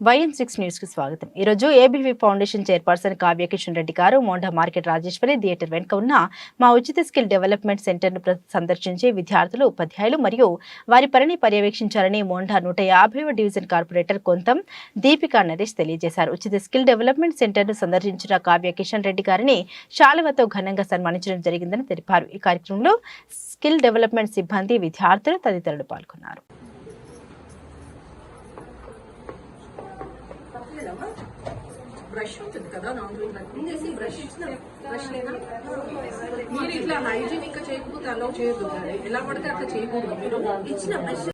YN6 news కు స్వాగతం. ఈ రోజు ABV foundation chairperson Kavya Kishan Reddy గారు మోండా మార్కెట్ రాజేశ్వరి థియేటర్ వెనుక ఉన్న మా ఉచిత స్కిల్ డెవలప్మెంట్ సెంటర్ ను సందర్శించి విద్యార్థులు, ఉపాధ్యాయులు మరియు వారి పనిని పర్యవేక్షించాలని మోండా 150వ డివిజన్ కార్పొరేటర్ కొంతం దీపికా నరేష్ తెలియజేశారు. ఉచిత స్కిల్ డెవలప్మెంట్ సెంటర్ ను సందర్శించిన కావ్య కిషన్ రెడ్డి గారిని శాలువతో ఘనంగా సన్మానించడం జరిగిందని తెలిపారు. ఈ కార్యక్రమంలో స్కిల్ డెవలప్మెంట్ సిబ్బంది, విద్యార్థులు తదితరులు పాల్గొన్నారు. బ్రష్ ఉంటుంది కదా, నార్మల్ బ్రష్ ఇచ్చిన బ్రష్ లేదా మీరు ఇట్లా హైజీనిక్ గా చేయకపోతే అలౌ చేయొద్దు. ఎలా పడితే అట్లా చేయకూడదు. మీరు ఇచ్చిన బ్రష్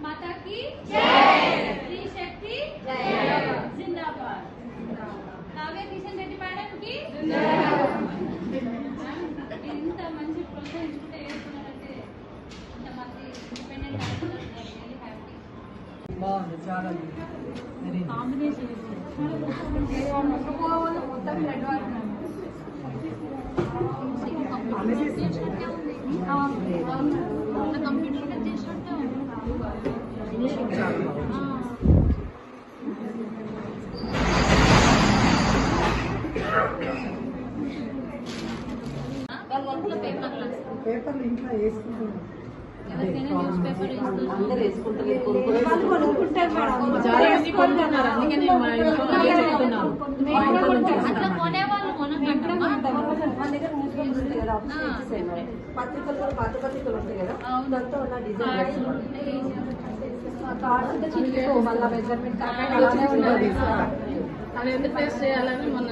माता की जय, श्री शक्ति जय, जिंदाबाद। काव्य किशन रेड्डी मैडम की ఇంత మంచి ప్రోత్సహించుకుంటే చేస్తున్నారంటే ఇంతమంది ఇండిపెండెంట్ రియల్లీ హ్యాపీ. బాగుంది, చాలా కాంబినేషన్ కంప్యూటర్ చేసినట్టే ఉంది. పేపర్లు ఇంట్లో వేసుకుంటున్నాం. అందరూ వేసుకుంటారు. అట్లా కొనేవాళ్ళు పత్రికలు కూడా పాత పత్రికలు ఉంటాయి కదా, దాంతో ఉన్న డిజైన్ మళ్ళీ మెజర్మెంట్ అది ఎందుకు టెస్ట్ చేయాలని మొన్న